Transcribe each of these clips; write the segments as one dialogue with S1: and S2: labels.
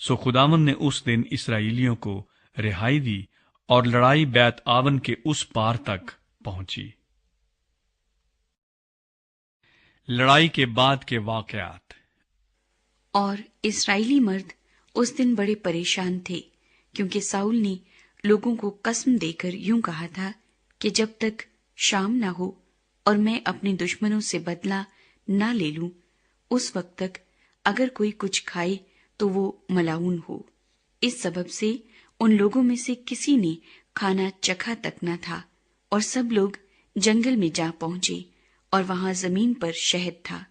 S1: سو خداوند نے اس دن اسرائیلیوں کو رہائی دی اور لڑائی بیت آون کے اس پار تک پہنچی۔ لڑائی کے بعد کے واقعات۔
S2: اور اسرائیلی مرد اس دن بڑے پریشان تھے، کیونکہ ساؤل نے لوگوں کو قسم دے کر یوں کہا تھا کہ جب تک شام نہ ہو اور میں اپنے دشمنوں سے بدلہ نہ لے لوں، اس وقت تک اگر کوئی کچھ کھائے تو وہ ملعون ہو۔ اس سبب سے ان لوگوں میں سے کسی نے کھانا چکھا تک نہ تھا، اور سب لوگ جنگل میں جا پہنچے، اور وہاں زمین پر شہد تھا۔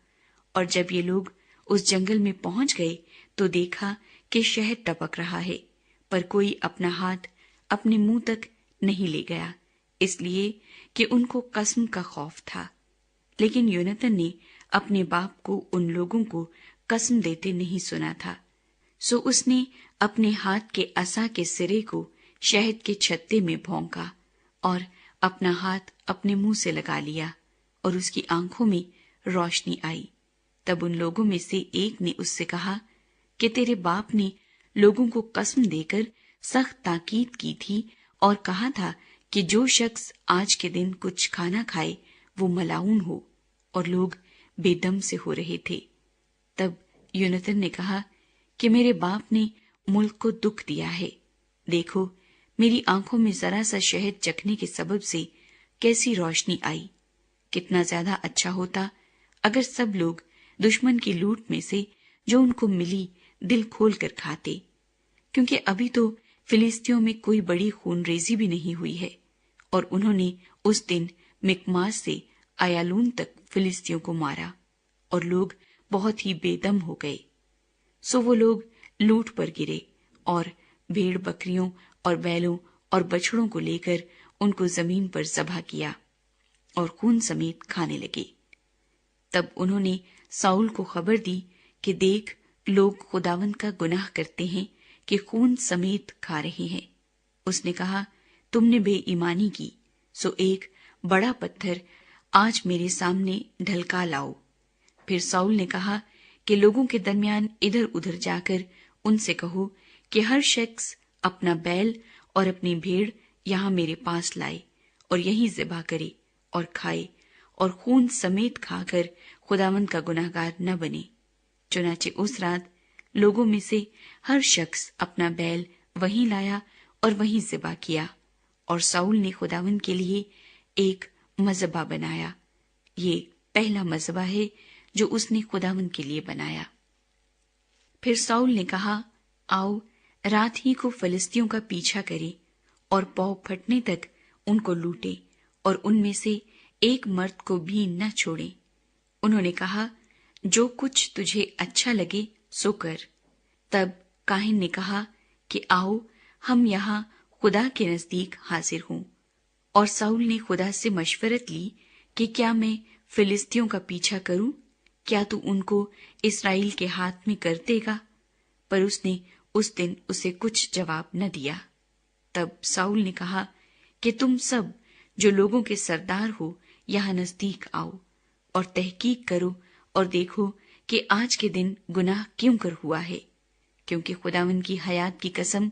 S2: اور جب یہ لوگ اس جنگل میں پہنچ گئے تو دیکھا کہ شہد ٹپک رہا ہے، پر کوئی اپنا ہاتھ اپنے منہ تک نہیں لے گیا، اس لیے کہ ان کو قسم کا خوف تھا۔ لیکن یونتن نے اپنے باپ کو ان لوگوں کو قسم دیتے نہیں سنا تھا، سو اس نے اپنے ہاتھ کے عصا کے سرے کو شہد کے چھتے میں بھونکا اور اپنا ہاتھ اپنے منہ سے لگا لیا، اور اس کی آنکھوں میں روشنی آئی۔ تب ان لوگوں میں سے ایک نے اس سے کہا کہ تیرے باپ نے لوگوں کو قسم دے کر سخت تاکید کی تھی اور کہا تھا کہ جو شخص آج کے دن کچھ کھانا کھائے وہ ملعون ہو، اور لوگ بے دم سے ہو رہے تھے۔ تب یونتن نے کہا کہ میرے باپ نے ملک کو دکھ دیا ہے، دیکھو میری آنکھوں میں ذرا سا شہد چکھنے کے سبب سے کیسی روشنی آئی۔ کتنا زیادہ اچھا ہوتا اگر سب لوگ دشمن کی لوٹ میں سے جو ان کو ملی دل کھول کر کھاتے، کیونکہ ابھی تو فلسطینیوں میں کوئی بڑی خون ریزی بھی نہیں ہوئی ہے، اور انہوں نے اس دن مکماس سے ایالون تک فلسطینیوں کو مارا، اور لوگ بہت ہی بے دم ہو گئے۔ سو وہ لوگ لوٹ پر گرے اور بھیڑ بکریوں اور بیلوں اور بچڑوں کو لے کر ان کو زمین پر ذبح کیا اور خون سمیت کھانے لگے۔ تب انہوں نے ساؤل کو خبر دی کہ دیکھ لوگ خداوند کا گناہ کرتے ہیں کہ خون سمیت کھا رہے ہیں۔ اس نے کہا تم نے بے ایمانی کی، سو ایک بڑا پتھر آج میرے سامنے ڈھلکا لاؤ۔ پھر ساؤل نے کہا کہ لوگوں کے درمیان ادھر ادھر جا کر ان سے کہو کہ ہر شخص اپنا بیل اور اپنی بھیڑ یہاں میرے پاس لائے اور یہیں ذبح کرے اور کھائے، اور خون سمیت کھا کر خداوند کا گناہگار نہ بنے۔ چنانچہ اس رات لوگوں میں سے ہر شخص اپنا بیل وہیں لایا اور وہیں ذبح کیا، اور ساؤل نے خداوند کے لیے ایک مذبح بنایا۔ یہ پہلا مذبح ہے جو اس نے خداوند کے لیے بنایا۔ پھر ساؤل نے کہا آؤ رات ہی کو فلسطینیوں کا پیچھا کرے اور پاؤں پھٹنے تک ان کو لوٹے، اور ان میں سے ایک مرد کو بھی نہ چھوڑے۔ انہوں نے کہا جو کچھ تجھے اچھا لگے سو کر۔ تب کاہن نے کہا کہ آؤ ہم یہاں خدا کے نزدیک حاضر ہوں، اور ساؤل نے خدا سے مشورت لی کہ کیا میں فلسطینیوں کا پیچھا کروں؟ کیا تو ان کو اسرائیل کے ہاتھ میں کر دے گا؟ پر اس نے اس دن اسے کچھ جواب نہ دیا۔ تب ساؤل نے کہا کہ تم سب جو لوگوں کے سردار ہو یہاں نزدیک آؤ اور تحقیق کرو اور دیکھو کہ آج کے دن گناہ کیوں کر ہوا ہے، کیونکہ خداوند کی حیات کی قسم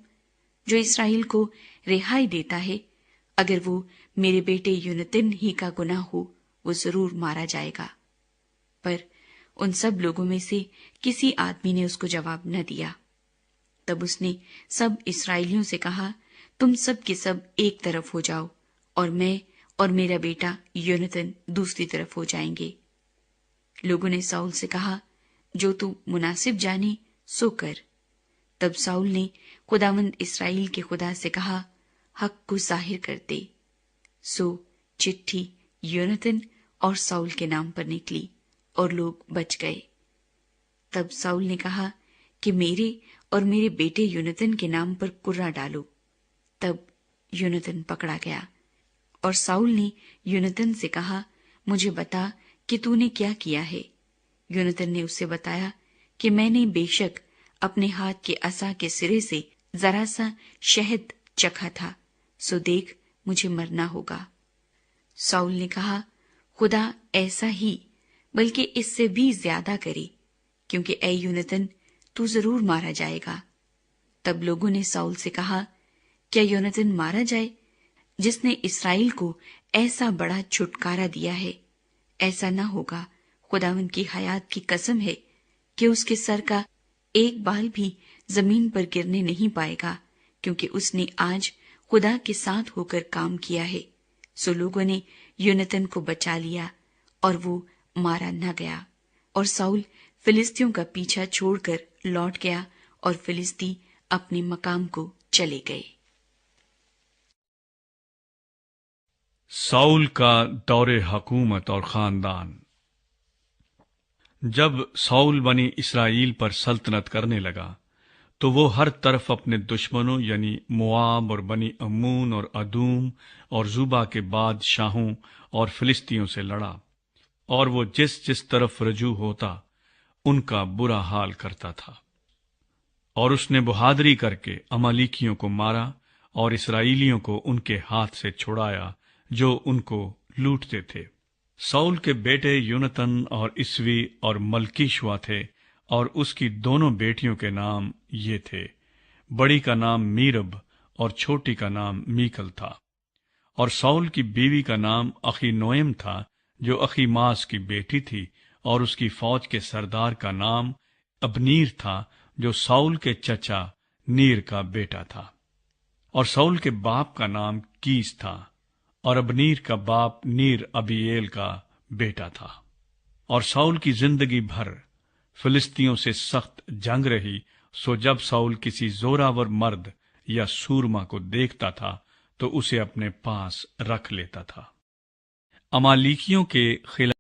S2: جو اسرائیل کو رہائی دیتا ہے، اگر وہ میرے بیٹے یونتن ہی کا گناہ ہو وہ ضرور مارا جائے گا۔ پر ان سب لوگوں میں سے کسی آدمی نے اس کو جواب نہ دیا۔ تب اس نے سب اسرائیلیوں سے کہا تم سب کے سب ایک طرف ہو جاؤ، اور میں اور میرا بیٹا یونتن دوسری طرف ہو جائیں گے۔ لوگوں نے ساؤل سے کہا جو تو مناسب جانے سو کر۔ تب ساؤل نے خداوند اسرائیل کے خدا سے کہا حق کو ظاہر کر دے۔ سو چٹھی یونتن اور ساؤل کے نام پر نکلی اور لوگ بچ گئے۔ تب ساؤل نے کہا کہ میرے اور میرے بیٹے یونتن کے نام پر کرہ ڈالو۔ تب یونتن پکڑا گیا، اور ساؤل نے یونتن سے کہا مجھے بتا کہ تو نے کیا کیا ہے۔ یونتن نے اسے بتایا کہ میں نے بے شک اپنے ہاتھ کے عصا کے سرے سے ذرا سا شہد چکھا تھا، سو دیکھ مجھے مرنا ہوگا۔ ساؤل نے کہا خدا ایسا ہی بلکہ اس سے بھی زیادہ کرے، کیونکہ اے یونتن تو ضرور مارا جائے گا، تب لوگوں نے ساؤل سے کہا، کیا یونتن مارا جائے جس نے اسرائیل کو ایسا بڑا چھٹکارا دیا ہے؟ ایسا نہ ہوگا، خداوند کی حیات کی قسم ہے کہ اس کے سر کا ایک بال بھی زمین پر گرنے نہیں پائے گا، کیونکہ اس نے آج خدا کے ساتھ ہو کر کام کیا ہے۔ سو لوگوں نے یونتن کو بچا لیا اور وہ مارا نہ گیا، اور ساؤل فلسطیوں کا پیچھا چھوڑ کر لوٹ گیا اور فلسطی اپنے مقام کو چلے گئے۔
S1: ساؤل کا دور حکومت اور خاندان۔ جب ساؤل بنی اسرائیل پر سلطنت کرنے لگا تو وہ ہر طرف اپنے دشمنوں یعنی مواب اور بنی امون اور ادوم اور زوبا کے بادشاہوں اور فلسطینیوں سے لڑا، اور وہ جس طرف رجوع ہوتا ان کا برا حال کرتا تھا، اور اس نے بہادری کر کے امالیکیوں کو مارا اور اسرائیلیوں کو ان کے ہاتھ سے چھڑایا جو ان کو لوٹتے تھے۔ ساؤل کے بیٹے یونتن اور اسوی اور ملکیشوا تھے، اور اس کی دونوں بیٹیوں کے نام یہ تھے، بڑی کا نام میرب اور چھوٹی کا نام میکل تھا۔ اور ساؤل کی بیوی کا نام اخی نوئم تھا جو اخی ماس کی بیٹی تھی، اور اس کی فوج کے سردار کا نام ابنیر تھا جو ساؤل کے چچا نیر کا بیٹا تھا۔ اور ساؤل کے باپ کا نام کیس تھا، اور ابنیر کا باپ نیر ابییل کا بیٹا تھا۔ اور ساؤل کی زندگی بھر فلسطینیوں سے سخت جنگ رہی، سو جب ساؤل کسی زوراور مرد یا سورما کو دیکھتا تھا تو اسے اپنے پاس رکھ لیتا تھا۔ امالیکیوں کے خلاف